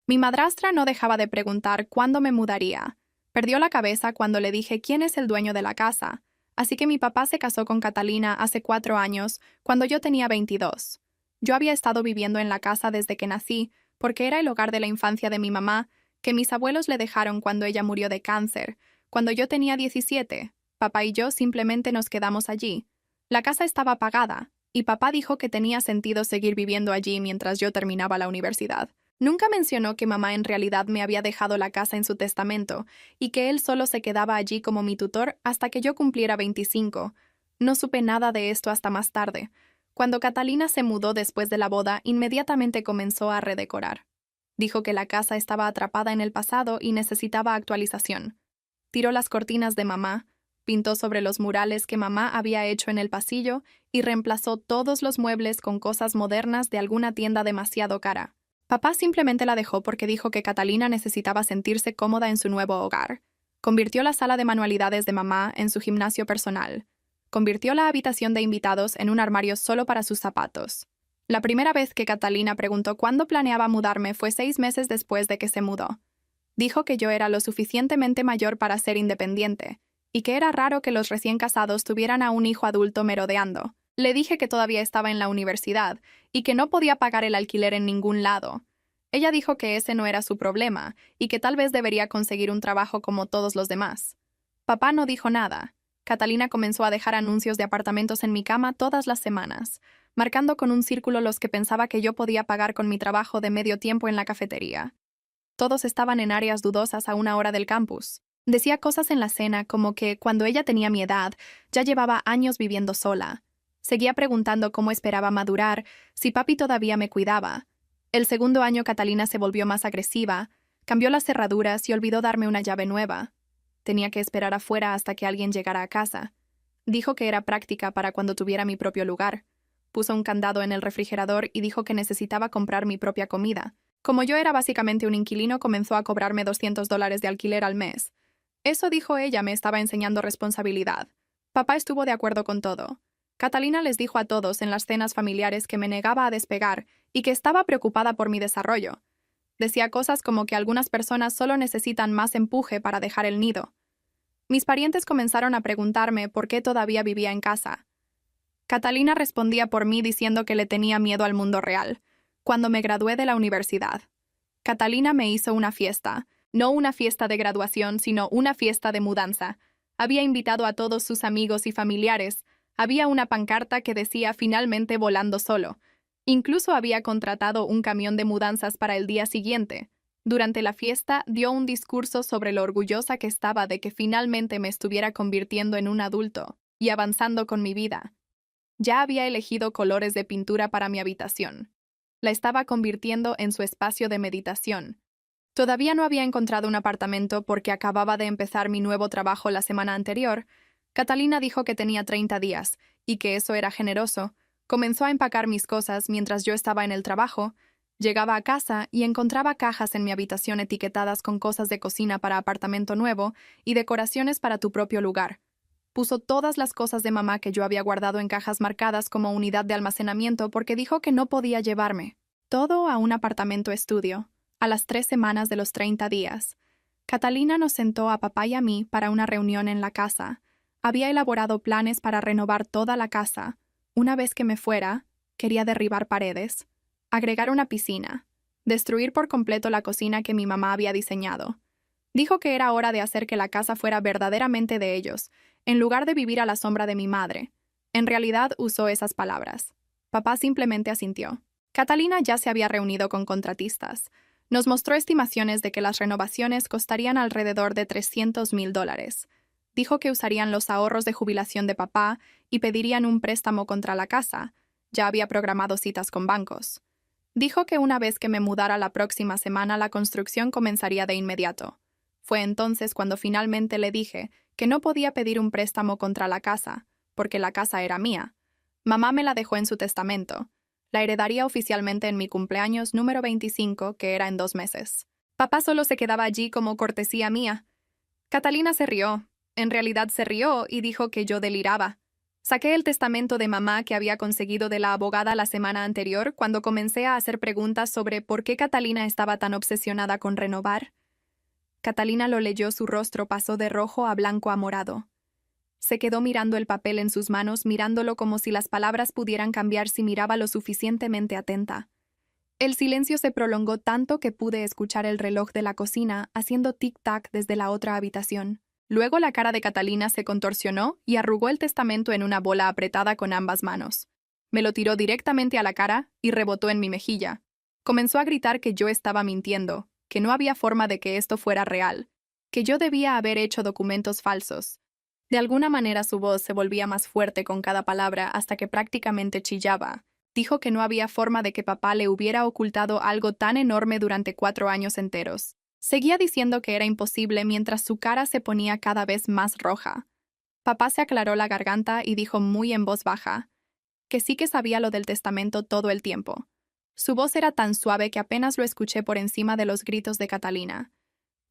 Mi madrastra no dejaba de preguntar cuándo me mudaría. Perdió la cabeza cuando le dije quién es el dueño de la casa. Así que mi papá se casó con Catalina hace 4 años, cuando yo tenía 22. Yo había estado viviendo en la casa desde que nací, porque era el hogar de la infancia de mi mamá, que mis abuelos le dejaron cuando ella murió de cáncer. Cuando yo tenía 17, papá y yo simplemente nos quedamos allí. La casa estaba pagada, y papá dijo que tenía sentido seguir viviendo allí mientras yo terminaba la universidad. Nunca mencionó que mamá en realidad me había dejado la casa en su testamento y que él solo se quedaba allí como mi tutor hasta que yo cumpliera 25. No supe nada de esto hasta más tarde. Cuando Catalina se mudó después de la boda, inmediatamente comenzó a redecorar. Dijo que la casa estaba atrapada en el pasado y necesitaba actualización. Tiró las cortinas de mamá, pintó sobre los murales que mamá había hecho en el pasillo y reemplazó todos los muebles con cosas modernas de alguna tienda demasiado cara. Papá simplemente la dejó porque dijo que Catalina necesitaba sentirse cómoda en su nuevo hogar. Convirtió la sala de manualidades de mamá en su gimnasio personal. Convirtió la habitación de invitados en un armario solo para sus zapatos. La primera vez que Catalina preguntó cuándo planeaba mudarme fue 6 meses después de que se mudó. Dijo que yo era lo suficientemente mayor para ser independiente, y que era raro que los recién casados tuvieran a un hijo adulto merodeando. Le dije que todavía estaba en la universidad y que no podía pagar el alquiler en ningún lado. Ella dijo que ese no era su problema y que tal vez debería conseguir un trabajo como todos los demás. Papá no dijo nada. Catalina comenzó a dejar anuncios de apartamentos en mi cama todas las semanas, marcando con un círculo los que pensaba que yo podía pagar con mi trabajo de medio tiempo en la cafetería. Todos estaban en áreas dudosas a 1 hora del campus. Decía cosas en la cena como que, cuando ella tenía mi edad, ya llevaba años viviendo sola. Seguía preguntando cómo esperaba madurar, si papi todavía me cuidaba. El segundo año Catalina se volvió más agresiva, cambió las cerraduras y olvidó darme una llave nueva. Tenía que esperar afuera hasta que alguien llegara a casa. Dijo que era práctica para cuando tuviera mi propio lugar. Puso un candado en el refrigerador y dijo que necesitaba comprar mi propia comida. Como yo era básicamente un inquilino, comenzó a cobrarme $200 de alquiler al mes. Eso, dijo ella, me estaba enseñando responsabilidad. Papá estuvo de acuerdo con todo. Catalina les dijo a todos en las cenas familiares que me negaba a despegar y que estaba preocupada por mi desarrollo. Decía cosas como que algunas personas solo necesitan más empuje para dejar el nido. Mis parientes comenzaron a preguntarme por qué todavía vivía en casa. Catalina respondía por mí diciendo que le tenía miedo al mundo real, cuando me gradué de la universidad. Catalina me hizo una fiesta, no una fiesta de graduación, sino una fiesta de mudanza. Había invitado a todos sus amigos y familiares. Había una pancarta que decía finalmente volando solo. Incluso había contratado un camión de mudanzas para el día siguiente. Durante la fiesta dio un discurso sobre lo orgullosa que estaba de que finalmente me estuviera convirtiendo en un adulto y avanzando con mi vida. Ya había elegido colores de pintura para mi habitación. La estaba convirtiendo en su espacio de meditación. Todavía no había encontrado un apartamento porque acababa de empezar mi nuevo trabajo la semana anterior. Catalina dijo que tenía 30 días y que eso era generoso. Comenzó a empacar mis cosas mientras yo estaba en el trabajo. Llegaba a casa y encontraba cajas en mi habitación etiquetadas con cosas de cocina para apartamento nuevo y decoraciones para tu propio lugar. Puso todas las cosas de mamá que yo había guardado en cajas marcadas como unidad de almacenamiento porque dijo que no podía llevarme. Todo a un apartamento estudio, a las 3 semanas de los 30 días. Catalina nos sentó a papá y a mí para una reunión en la casa. Había elaborado planes para renovar toda la casa. Una vez que me fuera, quería derribar paredes, agregar una piscina, destruir por completo la cocina que mi mamá había diseñado. Dijo que era hora de hacer que la casa fuera verdaderamente de ellos, en lugar de vivir a la sombra de mi madre. En realidad usó esas palabras. Papá simplemente asintió. Catalina ya se había reunido con contratistas. Nos mostró estimaciones de que las renovaciones costarían alrededor de $300,000. Dijo que usarían los ahorros de jubilación de papá y pedirían un préstamo contra la casa. Ya había programado citas con bancos. Dijo que una vez que me mudara la próxima semana, la construcción comenzaría de inmediato. Fue entonces cuando finalmente le dije que no podía pedir un préstamo contra la casa, porque la casa era mía. Mamá me la dejó en su testamento. La heredaría oficialmente en mi cumpleaños número 25, que era en 2 meses. Papá solo se quedaba allí como cortesía mía. Catalina se rió. En realidad se rió y dijo que yo deliraba. Saqué el testamento de mamá que había conseguido de la abogada la semana anterior cuando comencé a hacer preguntas sobre por qué Catalina estaba tan obsesionada con renovar. Catalina lo leyó, su rostro pasó de rojo a blanco a morado. Se quedó mirando el papel en sus manos, mirándolo como si las palabras pudieran cambiar si miraba lo suficientemente atenta. El silencio se prolongó tanto que pude escuchar el reloj de la cocina haciendo tic-tac desde la otra habitación. Luego la cara de Catalina se contorsionó y arrugó el testamento en una bola apretada con ambas manos. Me lo tiró directamente a la cara y rebotó en mi mejilla. Comenzó a gritar que yo estaba mintiendo, que no había forma de que esto fuera real, que yo debía haber hecho documentos falsos. De alguna manera su voz se volvía más fuerte con cada palabra hasta que prácticamente chillaba. Dijo que no había forma de que papá le hubiera ocultado algo tan enorme durante 4 años enteros. Seguía diciendo que era imposible mientras su cara se ponía cada vez más roja. Papá se aclaró la garganta y dijo muy en voz baja que sí que sabía lo del testamento todo el tiempo. Su voz era tan suave que apenas lo escuché por encima de los gritos de Catalina.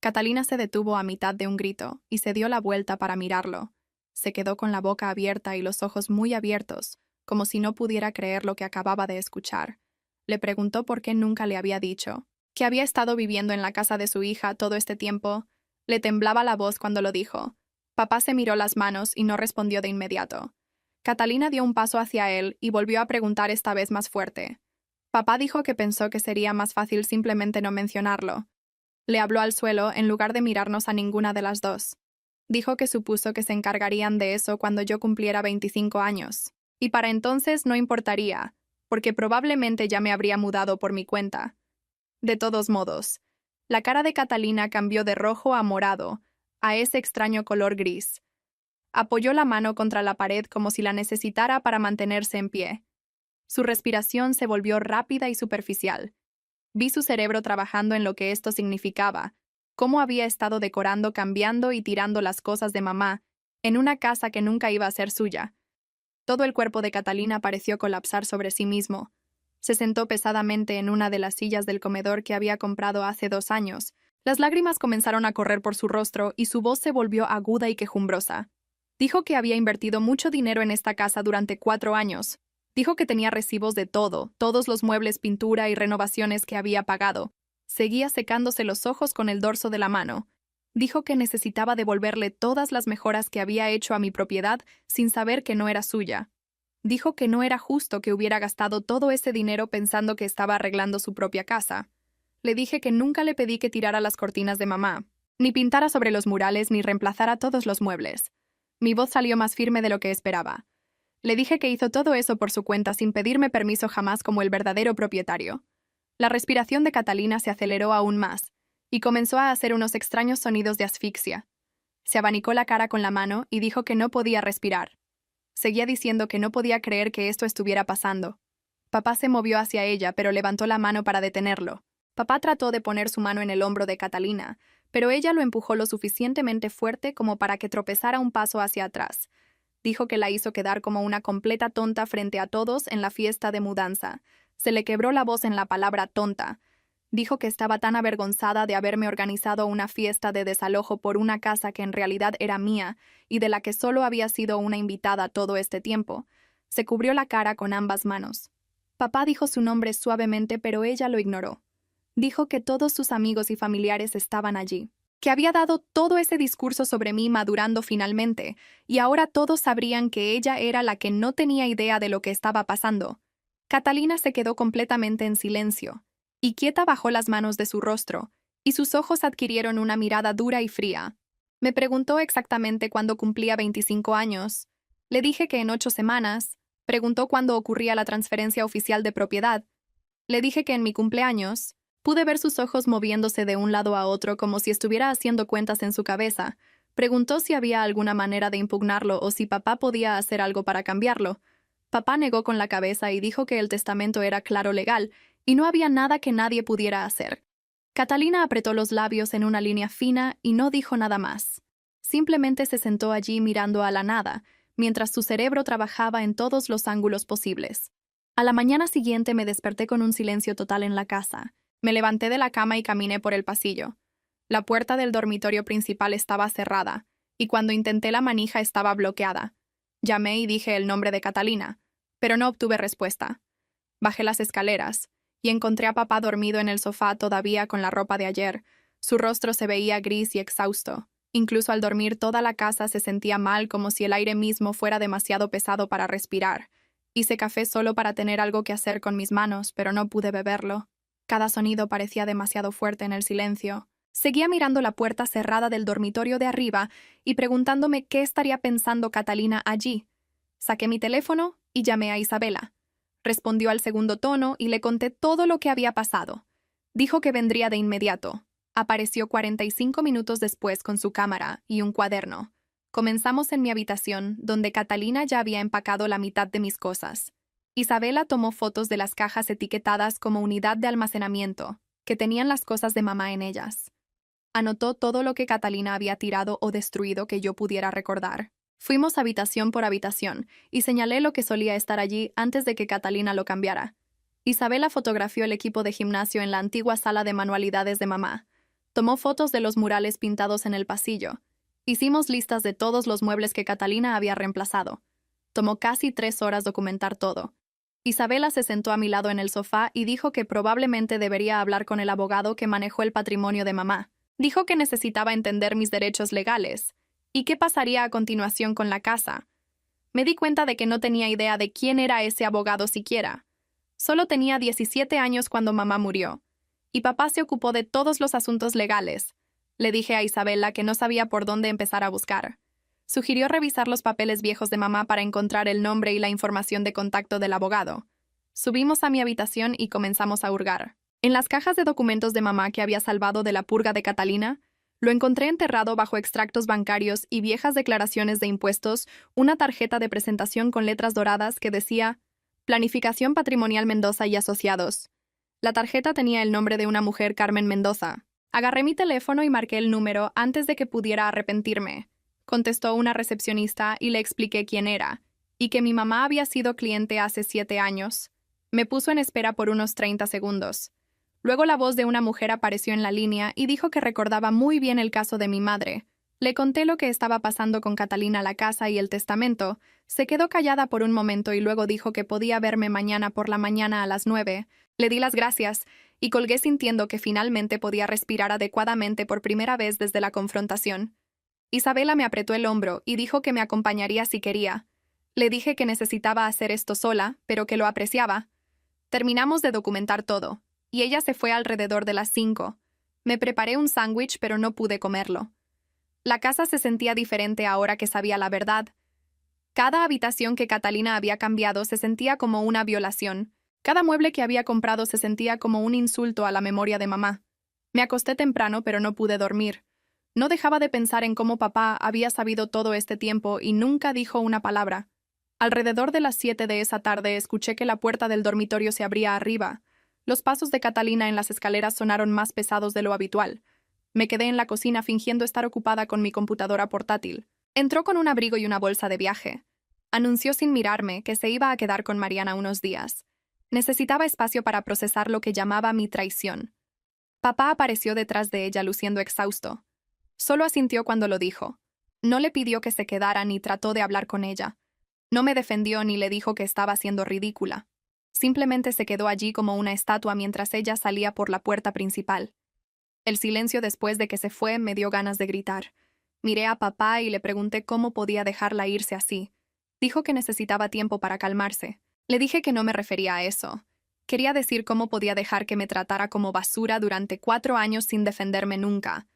Catalina se detuvo a mitad de un grito y se dio la vuelta para mirarlo. Se quedó con la boca abierta y los ojos muy abiertos, como si no pudiera creer lo que acababa de escuchar. Le preguntó por qué nunca le había dicho que había estado viviendo en la casa de su hija todo este tiempo. Le temblaba la voz cuando lo dijo. Papá se miró las manos y no respondió de inmediato. Catalina dio un paso hacia él y volvió a preguntar esta vez más fuerte. Papá dijo que pensó que sería más fácil simplemente no mencionarlo. Le habló al suelo en lugar de mirarnos a ninguna de las dos. Dijo que supuso que se encargarían de eso cuando yo cumpliera 25 años. Y para entonces no importaría, porque probablemente ya me habría mudado por mi cuenta. De todos modos, la cara de Catalina cambió de rojo a morado, a ese extraño color gris. Apoyó la mano contra la pared como si la necesitara para mantenerse en pie. Su respiración se volvió rápida y superficial. Vi su cerebro trabajando en lo que esto significaba, cómo había estado decorando, cambiando y tirando las cosas de mamá, en una casa que nunca iba a ser suya. Todo el cuerpo de Catalina pareció colapsar sobre sí mismo. Se sentó pesadamente en una de las sillas del comedor que había comprado hace 2 años. Las lágrimas comenzaron a correr por su rostro y su voz se volvió aguda y quejumbrosa. Dijo que había invertido mucho dinero en esta casa durante 4 años. Dijo que tenía recibos de todo, todos los muebles, pintura y renovaciones que había pagado. Seguía secándose los ojos con el dorso de la mano. Dijo que necesitaba devolverle todas las mejoras que había hecho a mi propiedad sin saber que no era suya. Dijo que no era justo que hubiera gastado todo ese dinero pensando que estaba arreglando su propia casa. Le dije que nunca le pedí que tirara las cortinas de mamá, ni pintara sobre los murales, ni reemplazara todos los muebles. Mi voz salió más firme de lo que esperaba. Le dije que hizo todo eso por su cuenta sin pedirme permiso jamás como el verdadero propietario. La respiración de Catalina se aceleró aún más, y comenzó a hacer unos extraños sonidos de asfixia. Se abanicó la cara con la mano y dijo que no podía respirar. Seguía diciendo que no podía creer que esto estuviera pasando. Papá se movió hacia ella, pero levantó la mano para detenerlo. Papá trató de poner su mano en el hombro de Catalina, pero ella lo empujó lo suficientemente fuerte como para que tropezara un paso hacia atrás. Dijo que la hizo quedar como una completa tonta frente a todos en la fiesta de mudanza. Se le quebró la voz en la palabra tonta. Dijo que estaba tan avergonzada de haberme organizado una fiesta de desalojo por una casa que en realidad era mía y de la que solo había sido una invitada todo este tiempo. Se cubrió la cara con ambas manos. Papá dijo su nombre suavemente, pero ella lo ignoró. Dijo que todos sus amigos y familiares estaban allí, que había dado todo ese discurso sobre mí madurando finalmente, y ahora todos sabrían que ella era la que no tenía idea de lo que estaba pasando. Catalina se quedó completamente en silencio, y quieta bajó las manos de su rostro, y sus ojos adquirieron una mirada dura y fría. Me preguntó exactamente cuándo cumplía 25 años. Le dije que en 8 semanas. Preguntó cuándo ocurría la transferencia oficial de propiedad. Le dije que en mi cumpleaños. Pude ver sus ojos moviéndose de un lado a otro como si estuviera haciendo cuentas en su cabeza. Preguntó si había alguna manera de impugnarlo o si papá podía hacer algo para cambiarlo. Papá negó con la cabeza y dijo que el testamento era claro legal, y no había nada que nadie pudiera hacer. Catalina apretó los labios en una línea fina y no dijo nada más. Simplemente se sentó allí mirando a la nada, mientras su cerebro trabajaba en todos los ángulos posibles. A la mañana siguiente me desperté con un silencio total en la casa. Me levanté de la cama y caminé por el pasillo. La puerta del dormitorio principal estaba cerrada, y cuando intenté la manija estaba bloqueada. Llamé y dije el nombre de Catalina, pero no obtuve respuesta. Bajé las escaleras y encontré a papá dormido en el sofá todavía con la ropa de ayer. Su rostro se veía gris y exhausto. Incluso al dormir toda la casa se sentía mal, como si el aire mismo fuera demasiado pesado para respirar. Hice café solo para tener algo que hacer con mis manos, pero no pude beberlo. Cada sonido parecía demasiado fuerte en el silencio. Seguía mirando la puerta cerrada del dormitorio de arriba y preguntándome qué estaría pensando Catalina allí. Saqué mi teléfono y llamé a Isabela. Respondió al segundo tono y le conté todo lo que había pasado. Dijo que vendría de inmediato. Apareció 45 minutos después con su cámara y un cuaderno. Comenzamos en mi habitación, donde Catalina ya había empacado la mitad de mis cosas. Isabela tomó fotos de las cajas etiquetadas como unidad de almacenamiento, que tenían las cosas de mamá en ellas. Anotó todo lo que Catalina había tirado o destruido que yo pudiera recordar. Fuimos habitación por habitación y señalé lo que solía estar allí antes de que Catalina lo cambiara. Isabela fotografió el equipo de gimnasio en la antigua sala de manualidades de mamá. Tomó fotos de los murales pintados en el pasillo. Hicimos listas de todos los muebles que Catalina había reemplazado. Tomó casi 3 horas documentar todo. Isabela se sentó a mi lado en el sofá y dijo que probablemente debería hablar con el abogado que manejó el patrimonio de mamá. Dijo que necesitaba entender mis derechos legales. ¿Y qué pasaría a continuación con la casa? Me di cuenta de que no tenía idea de quién era ese abogado siquiera. Solo tenía 17 años cuando mamá murió, y papá se ocupó de todos los asuntos legales. Le dije a Isabela que no sabía por dónde empezar a buscar. Sugirió revisar los papeles viejos de mamá para encontrar el nombre y la información de contacto del abogado. Subimos a mi habitación y comenzamos a hurgar. En las cajas de documentos de mamá que había salvado de la purga de Catalina, lo encontré enterrado bajo extractos bancarios y viejas declaraciones de impuestos, una tarjeta de presentación con letras doradas que decía Planificación Patrimonial Mendoza y Asociados. La tarjeta tenía el nombre de una mujer, Carmen Mendoza. Agarré mi teléfono y marqué el número antes de que pudiera arrepentirme. Contestó una recepcionista y le expliqué quién era, y que mi mamá había sido cliente hace 7 años. Me puso en espera por unos 30 segundos. Luego la voz de una mujer apareció en la línea y dijo que recordaba muy bien el caso de mi madre. Le conté lo que estaba pasando con Catalina, la casa y el testamento. Se quedó callada por un momento y luego dijo que podía verme mañana por la mañana a las 9. Le di las gracias y colgué sintiendo que finalmente podía respirar adecuadamente por primera vez desde la confrontación. Isabela me apretó el hombro y dijo que me acompañaría si quería. Le dije que necesitaba hacer esto sola, pero que lo apreciaba. Terminamos de documentar todo, y ella se fue alrededor de las 5. Me preparé un sándwich, pero no pude comerlo. La casa se sentía diferente ahora que sabía la verdad. Cada habitación que Catalina había cambiado se sentía como una violación. Cada mueble que había comprado se sentía como un insulto a la memoria de mamá. Me acosté temprano, pero no pude dormir. No dejaba de pensar en cómo papá había sabido todo este tiempo y nunca dijo una palabra. Alrededor de las 7 de esa tarde escuché que la puerta del dormitorio se abría arriba. Los pasos de Catalina en las escaleras sonaron más pesados de lo habitual. Me quedé en la cocina fingiendo estar ocupada con mi computadora portátil. Entró con un abrigo y una bolsa de viaje. Anunció sin mirarme que se iba a quedar con Mariana unos días. Necesitaba espacio para procesar lo que llamaba mi traición. Papá apareció detrás de ella luciendo exhausto. Solo asintió cuando lo dijo. No le pidió que se quedara ni trató de hablar con ella. No me defendió ni le dijo que estaba siendo ridícula. Simplemente se quedó allí como una estatua mientras ella salía por la puerta principal. El silencio después de que se fue me dio ganas de gritar. Miré a papá y le pregunté cómo podía dejarla irse así. Dijo que necesitaba tiempo para calmarse. Le dije que no me refería a eso. Quería decir cómo podía dejar que me tratara como basura durante 4 años sin defenderme nunca.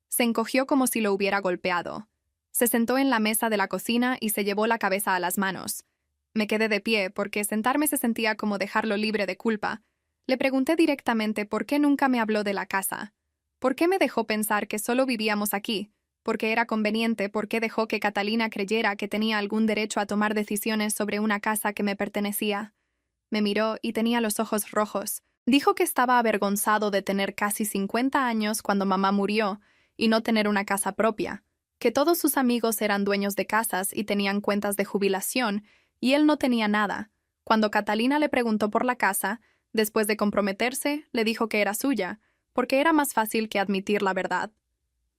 Se encogió como si lo hubiera golpeado. Se sentó en la mesa de la cocina y se llevó la cabeza a las manos. Me quedé de pie porque sentarme se sentía como dejarlo libre de culpa. Le pregunté directamente por qué nunca me habló de la casa. ¿Por qué me dejó pensar que solo vivíamos aquí? ¿Por qué era conveniente? ¿Por qué dejó que Catalina creyera que tenía algún derecho a tomar decisiones sobre una casa que me pertenecía? Me miró y tenía los ojos rojos. Dijo que estaba avergonzado de tener casi 50 años cuando mamá murió y no tener una casa propia, que todos sus amigos eran dueños de casas y tenían cuentas de jubilación, y él no tenía nada. Cuando Catalina le preguntó por la casa, después de comprometerse, le dijo que era suya, porque era más fácil que admitir la verdad.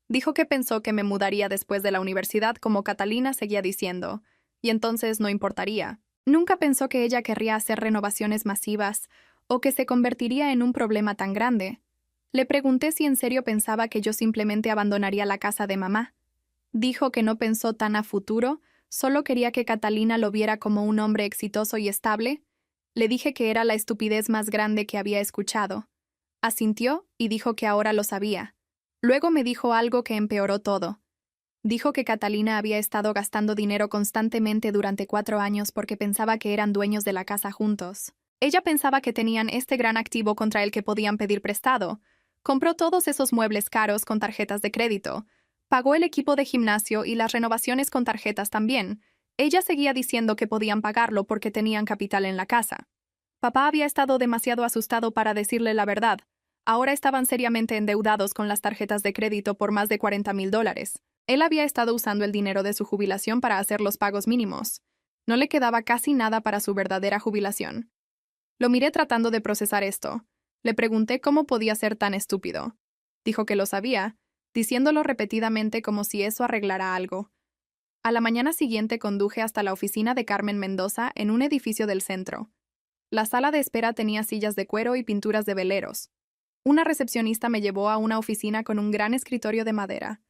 Dijo que pensó que me mudaría después de la universidad, como Catalina seguía diciendo. y entonces no importaría. Nunca pensó que ella querría hacer renovaciones masivas o que se convertiría en un problema tan grande. Le pregunté si en serio pensaba que yo simplemente abandonaría la casa de mamá. Dijo que no pensó tan a futuro, solo quería que Catalina lo viera como un hombre exitoso y estable. Le dije que era la estupidez más grande que había escuchado. Asintió y dijo que ahora lo sabía. Luego me dijo algo que empeoró todo. Dijo que Catalina había estado gastando dinero constantemente durante 4 años porque pensaba que eran dueños de la casa juntos. Ella pensaba que tenían este gran activo contra el que podían pedir prestado. Compró todos esos muebles caros con tarjetas de crédito. Pagó el equipo de gimnasio y las renovaciones con tarjetas también. Ella seguía diciendo que podían pagarlo porque tenían capital en la casa. Papá había estado demasiado asustado para decirle la verdad. Ahora estaban seriamente endeudados con las tarjetas de crédito por más de $40,000. Él había estado usando el dinero de su jubilación para hacer los pagos mínimos. No le quedaba casi nada para su verdadera jubilación. Lo miré tratando de procesar esto. Le pregunté cómo podía ser tan estúpido. Dijo que lo sabía, diciéndolo repetidamente como si eso arreglara algo. A la mañana siguiente conduje hasta la oficina de Carmen Mendoza en un edificio del centro. La sala de espera tenía sillas de cuero y pinturas de veleros. Una recepcionista me llevó a una oficina con un gran escritorio de madera.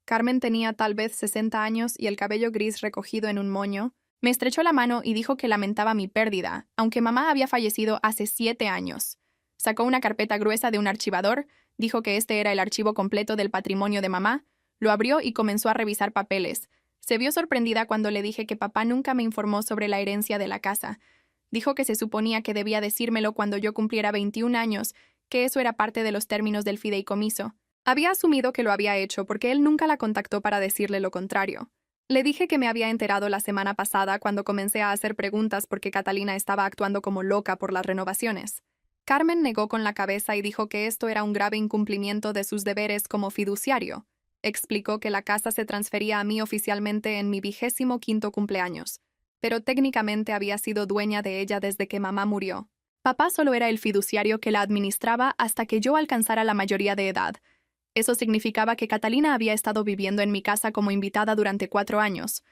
Carmen tenía tal vez 60 años y el cabello gris recogido en un moño. Me estrechó la mano y dijo que lamentaba mi pérdida, aunque mamá había fallecido hace 7 años. Sacó una carpeta gruesa de un archivador, dijo que este era el archivo completo del patrimonio de mamá, lo abrió y comenzó a revisar papeles. Se vio sorprendida cuando le dije que papá nunca me informó sobre la herencia de la casa. Dijo que se suponía que debía decírmelo cuando yo cumpliera 21 años, que eso era parte de los términos del fideicomiso. Había asumido que lo había hecho porque él nunca la contactó para decirle lo contrario. Le dije que me había enterado la semana pasada cuando comencé a hacer preguntas porque Catalina estaba actuando como loca por las renovaciones. Carmen negó con la cabeza y dijo que esto era un grave incumplimiento de sus deberes como fiduciario. Explicó que la casa se transfería a mí oficialmente en mi 25º cumpleaños, pero técnicamente había sido dueña de ella desde que mamá murió. Papá solo era el fiduciario que la administraba hasta que yo alcanzara la mayoría de edad. Eso significaba que Catalina había estado viviendo en mi casa como invitada durante 4 años.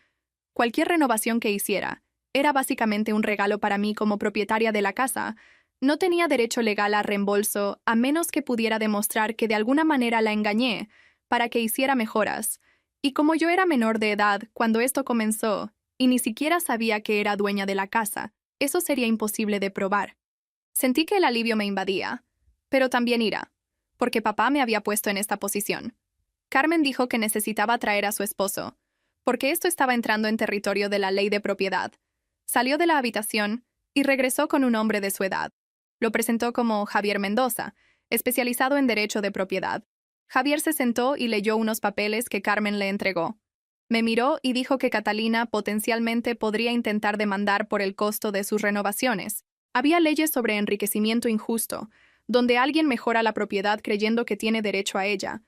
Cualquier renovación que hiciera era básicamente un regalo para mí como propietaria de la casa. No tenía derecho legal a reembolso a menos que pudiera demostrar que de alguna manera la engañé para que hiciera mejoras. Y como yo era menor de edad cuando esto comenzó y ni siquiera sabía que era dueña de la casa, eso sería imposible de probar. Sentí que el alivio me invadía, pero también ira, porque papá me había puesto en esta posición. Carmen dijo que necesitaba traer a su esposo, porque esto estaba entrando en territorio de la ley de propiedad. Salió de la habitación y regresó con un hombre de su edad. Lo presentó como Javier Mendoza, especializado en derecho de propiedad. Javier se sentó y leyó unos papeles que Carmen le entregó. Me miró y dijo que Catalina potencialmente podría intentar demandar por el costo de sus renovaciones. Había leyes sobre enriquecimiento injusto, donde alguien mejora la propiedad creyendo que tiene derecho a ella.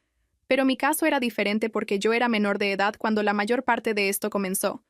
Pero mi caso era diferente porque yo era menor de edad cuando la mayor parte de esto comenzó.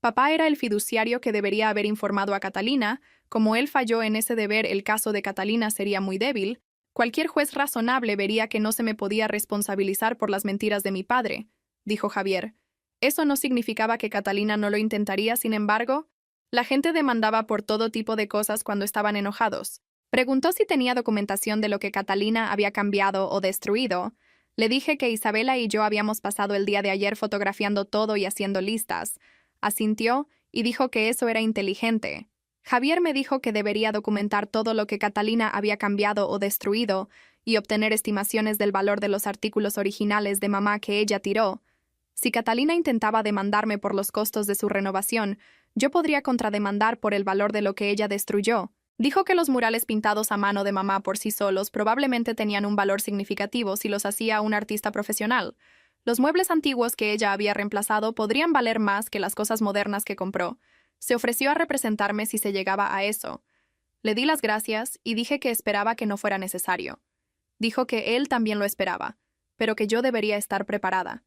Papá era el fiduciario que debería haber informado a Catalina. Como él falló en ese deber, el caso de Catalina sería muy débil. Cualquier juez razonable vería que no se me podía responsabilizar por las mentiras de mi padre, dijo Javier. Eso no significaba que Catalina no lo intentaría, sin embargo. La gente demandaba por todo tipo de cosas cuando estaban enojados. Preguntó si tenía documentación de lo que Catalina había cambiado o destruido. Le dije que Isabela y yo habíamos pasado el día de ayer fotografiando todo y haciendo listas. Asintió y dijo que eso era inteligente. Javier me dijo que debería documentar todo lo que Catalina había cambiado o destruido y obtener estimaciones del valor de los artículos originales de mamá que ella tiró. Si Catalina intentaba demandarme por los costos de su renovación, yo podría contrademandar por el valor de lo que ella destruyó. Dijo que los murales pintados a mano de mamá por sí solos probablemente tenían un valor significativo si los hacía un artista profesional. Los muebles antiguos que ella había reemplazado podrían valer más que las cosas modernas que compró. Se ofreció a representarme si se llegaba a eso. Le di las gracias y dije que esperaba que no fuera necesario. Dijo que él también lo esperaba, pero que yo debería estar preparada.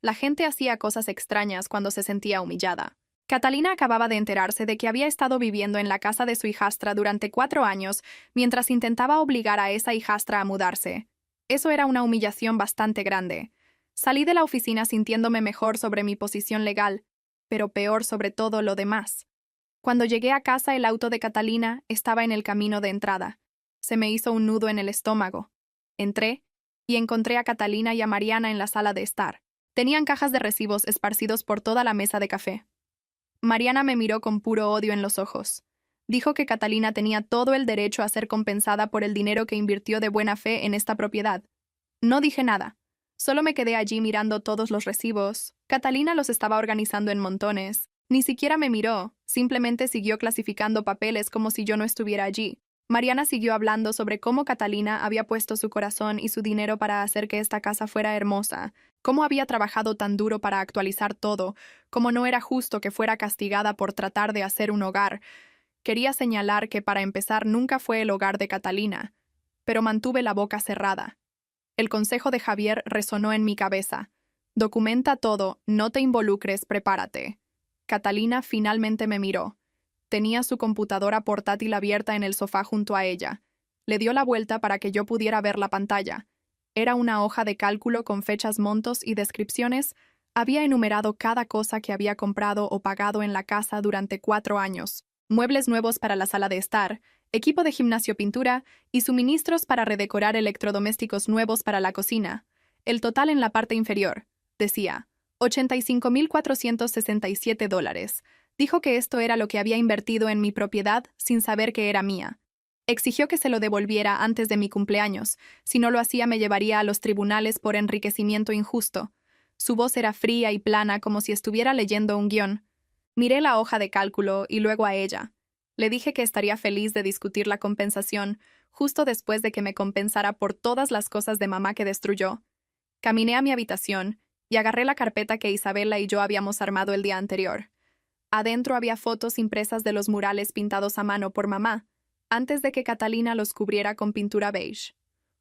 La gente hacía cosas extrañas cuando se sentía humillada. Catalina acababa de enterarse de que había estado viviendo en la casa de su hijastra durante 4 años mientras intentaba obligar a esa hijastra a mudarse. Eso era una humillación bastante grande. Salí de la oficina sintiéndome mejor sobre mi posición legal. pero peor sobre todo lo demás. Cuando llegué a casa, el auto de Catalina estaba en el camino de entrada. Se me hizo un nudo en el estómago. Entré y encontré a Catalina y a Mariana en la sala de estar. Tenían cajas de recibos esparcidos por toda la mesa de café. Mariana me miró con puro odio en los ojos. Dijo que Catalina tenía todo el derecho a ser compensada por el dinero que invirtió de buena fe en esta propiedad. No dije nada. Solo me quedé allí mirando todos los recibos. Catalina los estaba organizando en montones. Ni siquiera me miró, simplemente siguió clasificando papeles como si yo no estuviera allí. Mariana siguió hablando sobre cómo Catalina había puesto su corazón y su dinero para hacer que esta casa fuera hermosa, cómo había trabajado tan duro para actualizar todo, cómo no era justo que fuera castigada por tratar de hacer un hogar. Quería señalar que para empezar nunca fue el hogar de Catalina, pero mantuve la boca cerrada. El consejo de Javier resonó en mi cabeza. Documenta todo, no te involucres, prepárate. Catalina finalmente me miró. Tenía su computadora portátil abierta en el sofá junto a ella. Le dio la vuelta para que yo pudiera ver la pantalla. Era una hoja de cálculo con fechas, montos y descripciones. Había enumerado cada cosa que había comprado o pagado en la casa durante 4 años. Muebles nuevos para la sala de estar, equipo de gimnasio, pintura y suministros para redecorar, electrodomésticos nuevos para la cocina. El total en la parte inferior, decía, $85,467. Dijo que esto era lo que había invertido en mi propiedad sin saber que era mía. Exigió que se lo devolviera antes de mi cumpleaños. Si no lo hacía, me llevaría a los tribunales por enriquecimiento injusto. Su voz era fría y plana, como si estuviera leyendo un guión. Miré la hoja de cálculo y luego a ella. Le dije que estaría feliz de discutir la compensación, justo después de que me compensara por todas las cosas de mamá que destruyó. Caminé a mi habitación y agarré la carpeta que Isabela y yo habíamos armado el día anterior. Adentro había fotos impresas de los murales pintados a mano por mamá, antes de que Catalina los cubriera con pintura beige.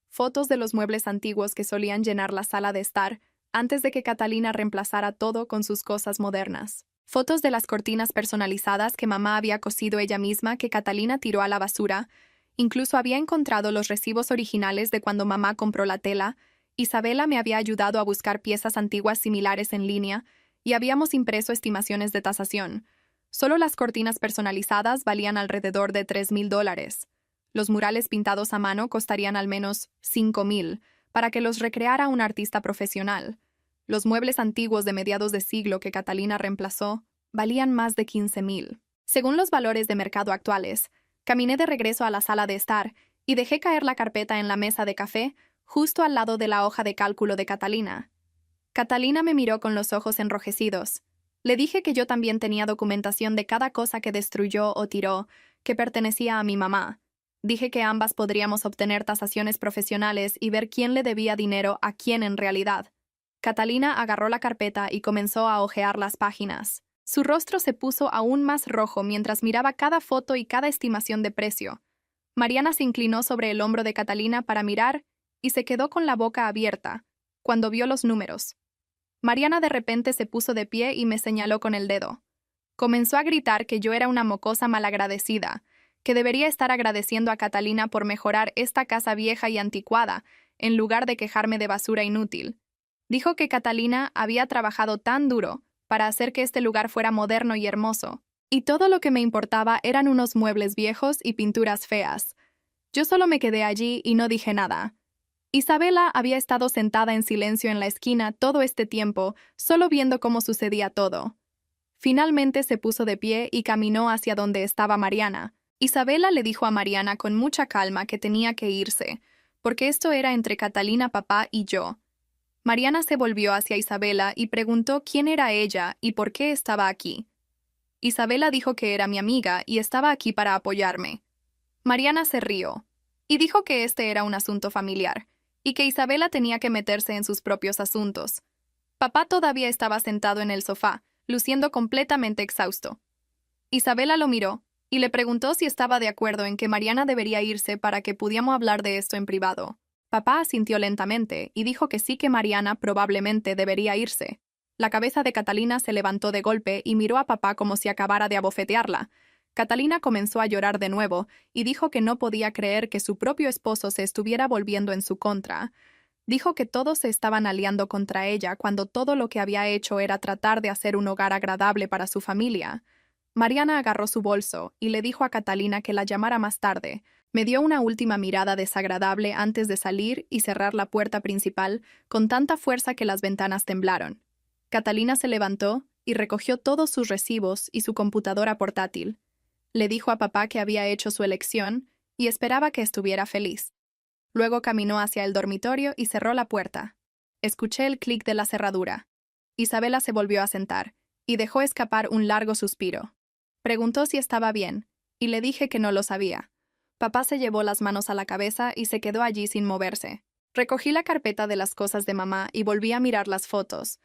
Fotos de los muebles antiguos que solían llenar la sala de estar, antes de que Catalina reemplazara todo con sus cosas modernas. Fotos de las cortinas personalizadas que mamá había cosido ella misma que Catalina tiró a la basura. Incluso había encontrado los recibos originales de cuando mamá compró la tela. Isabela me había ayudado a buscar piezas antiguas similares en línea, y habíamos impreso estimaciones de tasación. Solo las cortinas personalizadas valían alrededor de $3,000. Los murales pintados a mano costarían al menos $5,000 para que los recreara un artista profesional. Los muebles antiguos de mediados de siglo que Catalina reemplazó valían más de $15,000. Según los valores de mercado actuales, caminé de regreso a la sala de estar y dejé caer la carpeta en la mesa de café justo al lado de la hoja de cálculo de Catalina. Catalina me miró con los ojos enrojecidos. Le dije que yo también tenía documentación de cada cosa que destruyó o tiró, que pertenecía a mi mamá. Dije que ambas podríamos obtener tasaciones profesionales y ver quién le debía dinero a quién en realidad. Catalina agarró la carpeta y comenzó a hojear las páginas. Su rostro se puso aún más rojo mientras miraba cada foto y cada estimación de precio. Mariana se inclinó sobre el hombro de Catalina para mirar y se quedó con la boca abierta cuando vio los números. Mariana de repente se puso de pie y me señaló con el dedo. Comenzó a gritar que yo era una mocosa malagradecida, que debería estar agradeciendo a Catalina por mejorar esta casa vieja y anticuada, en lugar de quejarme de basura inútil. Dijo que Catalina había trabajado tan duro para hacer que este lugar fuera moderno y hermoso, y todo lo que me importaba eran unos muebles viejos y pinturas feas. Yo solo me quedé allí y no dije nada. Isabela había estado sentada en silencio en la esquina todo este tiempo, solo viendo cómo sucedía todo. Finalmente se puso de pie y caminó hacia donde estaba Mariana. Isabela le dijo a Mariana con mucha calma que tenía que irse, porque esto era entre Catalina, papá y yo. Mariana se volvió hacia Isabela y preguntó quién era ella y por qué estaba aquí. Isabela dijo que era mi amiga y estaba aquí para apoyarme. Mariana se rió y dijo que este era un asunto familiar y que Isabela tenía que meterse en sus propios asuntos. Papá todavía estaba sentado en el sofá, luciendo completamente exhausto. Isabela lo miró y le preguntó si estaba de acuerdo en que Mariana debería irse para que pudiéramos hablar de esto en privado. Papá asintió lentamente y dijo que sí, que Mariana probablemente debería irse. La cabeza de Catalina se levantó de golpe y miró a papá como si acabara de abofetearla. Catalina comenzó a llorar de nuevo y dijo que no podía creer que su propio esposo se estuviera volviendo en su contra. Dijo que todos se estaban aliando contra ella cuando todo lo que había hecho era tratar de hacer un hogar agradable para su familia. Mariana agarró su bolso y le dijo a Catalina que la llamara más tarde. Me dio una última mirada desagradable antes de salir y cerrar la puerta principal con tanta fuerza que las ventanas temblaron. Catalina se levantó y recogió todos sus recibos y su computadora portátil. Le dijo a papá que había hecho su elección y esperaba que estuviera feliz. Luego caminó hacia el dormitorio y cerró la puerta. Escuché el clic de la cerradura. Isabela se volvió a sentar y dejó escapar un largo suspiro. Preguntó si estaba bien, y le dije que no lo sabía. Papá se llevó las manos a la cabeza y se quedó allí sin moverse. Recogí la carpeta de las cosas de mamá y volví a mirar las fotos.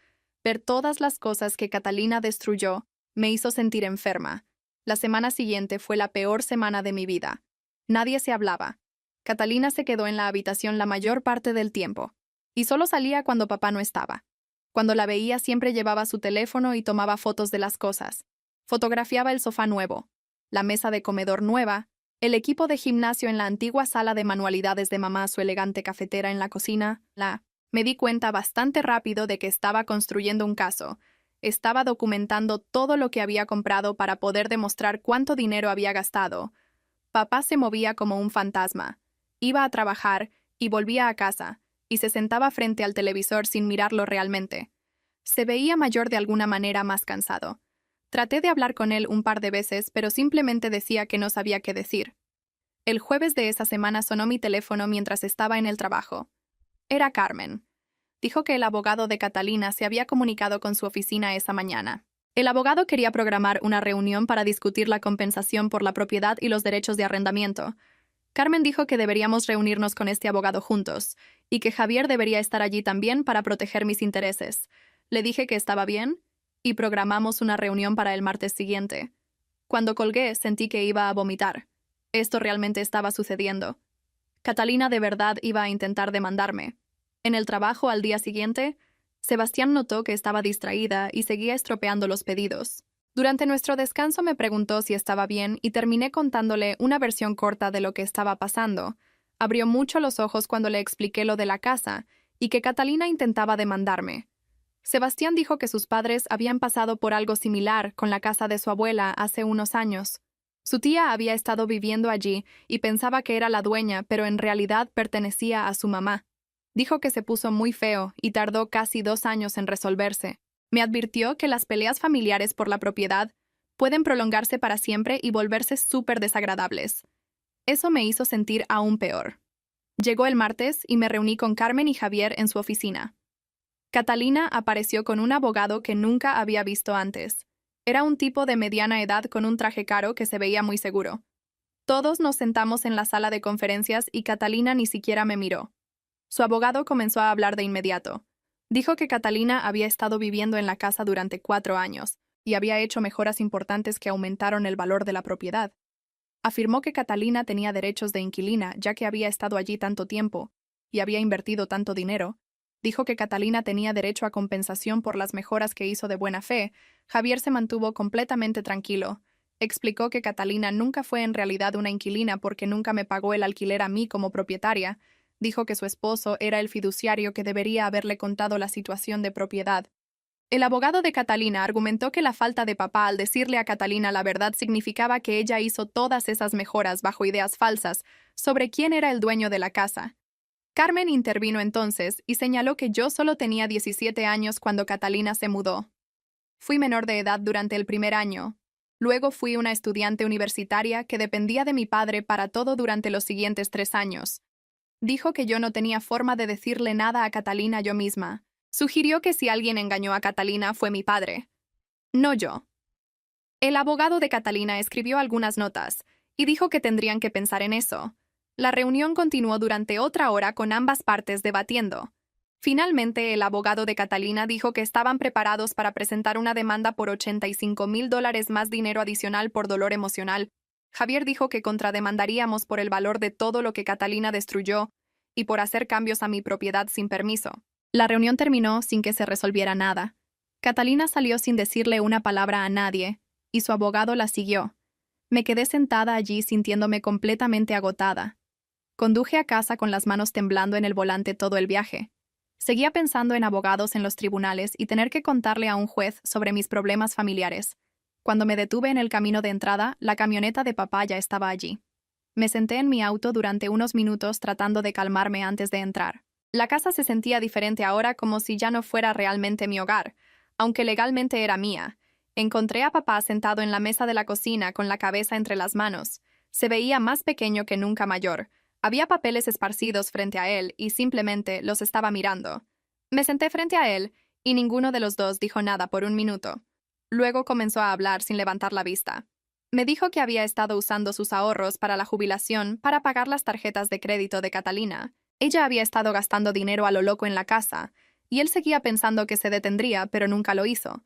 Ver todas las cosas que Catalina destruyó me hizo sentir enferma. La semana siguiente fue la peor semana de mi vida. Nadie se hablaba. Catalina se quedó en la habitación la mayor parte del tiempo, y solo salía cuando papá no estaba. Cuando la veía siempre llevaba su teléfono y tomaba fotos de las cosas. Fotografiaba el sofá nuevo, la mesa de comedor nueva, el equipo de gimnasio en la antigua sala de manualidades de mamá, su elegante cafetera en la cocina. Me di cuenta bastante rápido de que estaba construyendo un caso. Estaba documentando todo lo que había comprado para poder demostrar cuánto dinero había gastado. Papá se movía como un fantasma. Iba a trabajar y volvía a casa, y se sentaba frente al televisor sin mirarlo realmente. Se veía mayor de alguna manera, más cansado. Traté de hablar con él un par de veces, pero simplemente decía que no sabía qué decir. El jueves de esa semana sonó mi teléfono mientras estaba en el trabajo. Era Carmen. Dijo que el abogado de Catalina se había comunicado con su oficina esa mañana. El abogado quería programar una reunión para discutir la compensación por la propiedad y los derechos de arrendamiento. Carmen dijo que deberíamos reunirnos con este abogado juntos, y que Javier debería estar allí también para proteger mis intereses. Le dije que estaba bien, y programamos una reunión para el martes siguiente. Cuando colgué, sentí que iba a vomitar. Esto realmente estaba sucediendo. Catalina de verdad iba a intentar demandarme. En el trabajo al día siguiente, Sebastián notó que estaba distraída y seguía estropeando los pedidos. Durante nuestro descanso me preguntó si estaba bien y terminé contándole una versión corta de lo que estaba pasando. Abrió mucho los ojos cuando le expliqué lo de la casa y que Catalina intentaba demandarme. Sebastián dijo que sus padres habían pasado por algo similar con la casa de su abuela hace unos años. Su tía había estado viviendo allí y pensaba que era la dueña, pero en realidad pertenecía a su mamá. Dijo que se puso muy feo y tardó casi 2 años en resolverse. Me advirtió que las peleas familiares por la propiedad pueden prolongarse para siempre y volverse súper desagradables. Eso me hizo sentir aún peor. Llegó el martes y me reuní con Carmen y Javier en su oficina. Catalina apareció con un abogado que nunca había visto antes. Era un tipo de mediana edad con un traje caro que se veía muy seguro. Todos nos sentamos en la sala de conferencias y Catalina ni siquiera me miró. Su abogado comenzó a hablar de inmediato. Dijo que Catalina había estado viviendo en la casa durante 4 años y había hecho mejoras importantes que aumentaron el valor de la propiedad. Afirmó que Catalina tenía derechos de inquilina ya que había estado allí tanto tiempo y había invertido tanto dinero. Dijo que Catalina tenía derecho a compensación por las mejoras que hizo de buena fe. Javier se mantuvo completamente tranquilo. Explicó que Catalina nunca fue en realidad una inquilina porque nunca me pagó el alquiler a mí como propietaria. Dijo que su esposo era el fiduciario que debería haberle contado la situación de propiedad. El abogado de Catalina argumentó que la falta de papá al decirle a Catalina la verdad significaba que ella hizo todas esas mejoras bajo ideas falsas sobre quién era el dueño de la casa. Carmen intervino entonces y señaló que yo solo tenía 17 años cuando Catalina se mudó. Fui menor de edad durante el primer año. Luego fui una estudiante universitaria que dependía de mi padre para todo durante los siguientes 3 años. Dijo que yo no tenía forma de decirle nada a Catalina yo misma. Sugirió que si alguien engañó a Catalina fue mi padre. No yo. El abogado de Catalina escribió algunas notas y dijo que tendrían que pensar en eso. La reunión continuó durante otra hora con ambas partes debatiendo. Finalmente, el abogado de Catalina dijo que estaban preparados para presentar una demanda por $85,000 más dinero adicional por dolor emocional. Javier dijo que contrademandaríamos por el valor de todo lo que Catalina destruyó y por hacer cambios a mi propiedad sin permiso. La reunión terminó sin que se resolviera nada. Catalina salió sin decirle una palabra a nadie, y su abogado la siguió. Me quedé sentada allí sintiéndome completamente agotada. Conduje a casa con las manos temblando en el volante todo el viaje. Seguía pensando en abogados en los tribunales y tener que contarle a un juez sobre mis problemas familiares. Cuando me detuve en el camino de entrada, la camioneta de papá ya estaba allí. Me senté en mi auto durante unos minutos tratando de calmarme antes de entrar. La casa se sentía diferente ahora, como si ya no fuera realmente mi hogar, aunque legalmente era mía. Encontré a papá sentado en la mesa de la cocina con la cabeza entre las manos. Se veía más pequeño que nunca mayor. Había papeles esparcidos frente a él y simplemente los estaba mirando. Me senté frente a él y ninguno de los dos dijo nada por un minuto. Luego comenzó a hablar sin levantar la vista. Me dijo que había estado usando sus ahorros para la jubilación para pagar las tarjetas de crédito de Catalina. Ella había estado gastando dinero a lo loco en la casa, y él seguía pensando que se detendría, pero nunca lo hizo.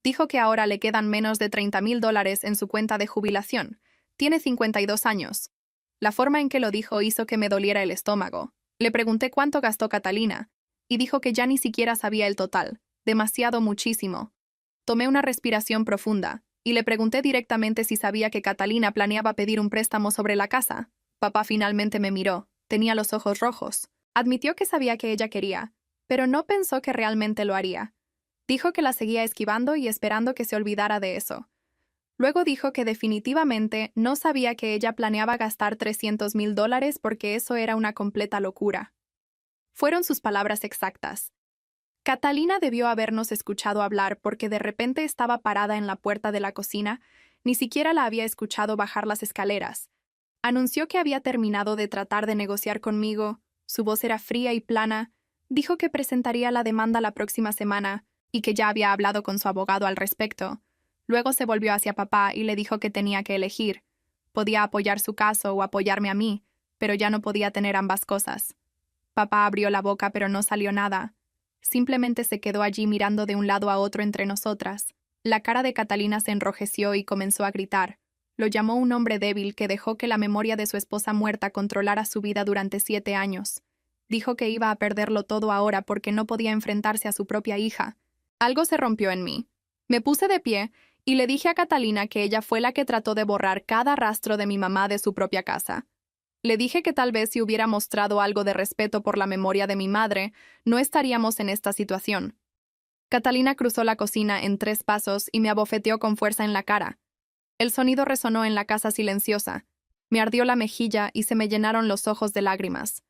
Dijo que ahora le quedan menos de $30,000 en su cuenta de jubilación. Tiene 52 años. La forma en que lo dijo hizo que me doliera el estómago. Le pregunté cuánto gastó Catalina, y dijo que ya ni siquiera sabía el total. Demasiado muchísimo. Tomé una respiración profunda, y le pregunté directamente si sabía que Catalina planeaba pedir un préstamo sobre la casa. Papá finalmente me miró. Tenía los ojos rojos. Admitió que sabía que ella quería, pero no pensó que realmente lo haría. Dijo que la seguía esquivando y esperando que se olvidara de eso. Luego dijo que definitivamente no sabía que ella planeaba gastar $300,000 porque eso era una completa locura. Fueron sus palabras exactas. Catalina debió habernos escuchado hablar porque de repente estaba parada en la puerta de la cocina, ni siquiera la había escuchado bajar las escaleras. Anunció que había terminado de tratar de negociar conmigo, su voz era fría y plana, dijo que presentaría la demanda la próxima semana y que ya había hablado con su abogado al respecto. Luego se volvió hacia papá y le dijo que tenía que elegir. Podía apoyar su caso o apoyarme a mí, pero ya no podía tener ambas cosas. Papá abrió la boca pero no salió nada. Simplemente se quedó allí mirando de un lado a otro entre nosotras. La cara de Catalina se enrojeció y comenzó a gritar. Lo llamó un hombre débil que dejó que la memoria de su esposa muerta controlara su vida durante 7 años. Dijo que iba a perderlo todo ahora porque no podía enfrentarse a su propia hija. Algo se rompió en mí. Me puse de pie y le dije a Catalina que ella fue la que trató de borrar cada rastro de mi mamá de su propia casa. Le dije que tal vez si hubiera mostrado algo de respeto por la memoria de mi madre, no estaríamos en esta situación. Catalina cruzó la cocina en 3 pasos y me abofeteó con fuerza en la cara. El sonido resonó en la casa silenciosa. Me ardió la mejilla y se me llenaron los ojos de lágrimas.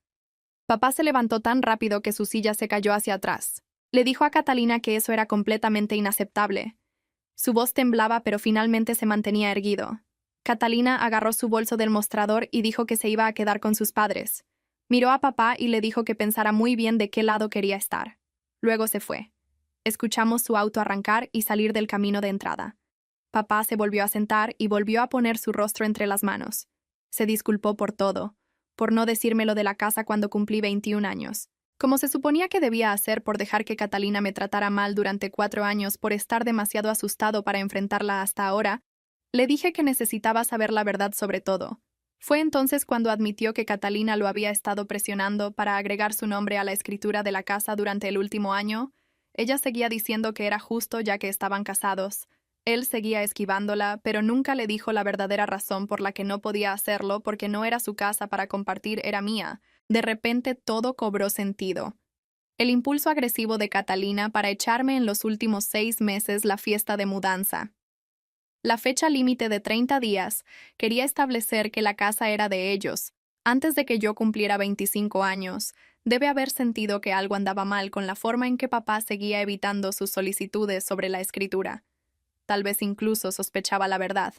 Papá se levantó tan rápido que su silla se cayó hacia atrás. Le dijo a Catalina que eso era completamente inaceptable. Su voz temblaba, pero finalmente se mantenía erguido. Catalina agarró su bolso del mostrador y dijo que se iba a quedar con sus padres. Miró a papá y le dijo que pensara muy bien de qué lado quería estar. Luego se fue. Escuchamos su auto arrancar y salir del camino de entrada. Papá se volvió a sentar y volvió a poner su rostro entre las manos. Se disculpó por todo, por no decirme lo de la casa cuando cumplí 21 años. Como se suponía que debía hacer por dejar que Catalina me tratara mal durante 4 años por estar demasiado asustado para enfrentarla hasta ahora, le dije que necesitaba saber la verdad sobre todo. Fue entonces cuando admitió que Catalina lo había estado presionando para agregar su nombre a la escritura de la casa durante el último año. Ella seguía diciendo que era justo ya que estaban casados. Él seguía esquivándola, pero nunca le dijo la verdadera razón por la que no podía hacerlo, porque no era su casa para compartir, era mía. De repente todo cobró sentido. El impulso agresivo de Catalina para echarme en los últimos 6 meses la fiesta de mudanza. La fecha límite de 30 días quería establecer que la casa era de ellos. Antes de que yo cumpliera 25 años, debe haber sentido que algo andaba mal con la forma en que papá seguía evitando sus solicitudes sobre la escritura. Tal vez incluso sospechaba la verdad.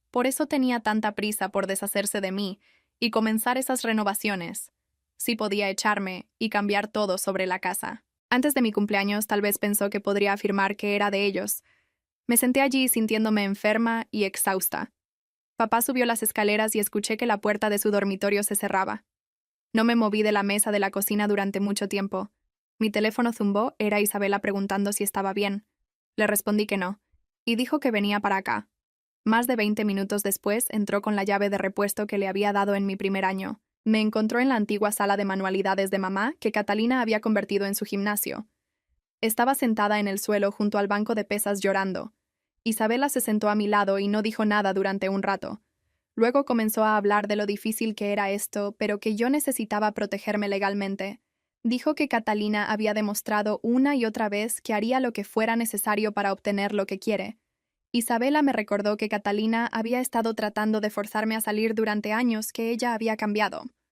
Por eso tenía tanta prisa por deshacerse de mí y comenzar esas renovaciones. Sí podía echarme y cambiar todo sobre la casa. Antes de mi cumpleaños tal vez pensó que podría afirmar que era de ellos. Me senté allí sintiéndome enferma y exhausta. Papá subió las escaleras y escuché que la puerta de su dormitorio se cerraba. No me moví de la mesa de la cocina durante mucho tiempo. Mi teléfono zumbó, era Isabela preguntando si estaba bien. Le respondí que no, y dijo que venía para acá. Más de 20 minutos después entró con la llave de repuesto que le había dado en mi primer año. Me encontró en la antigua sala de manualidades de mamá que Catalina había convertido en su gimnasio. Estaba sentada en el suelo junto al banco de pesas llorando. Isabela se sentó a mi lado y no dijo nada durante un rato. Luego comenzó a hablar de lo difícil que era esto, pero que yo necesitaba protegerme legalmente. Dijo que Catalina había demostrado una y otra vez que haría lo que fuera necesario para obtener lo que quiere. Isabela me recordó que Catalina había estado tratando de forzarme a salir durante años, que ella había cambiado.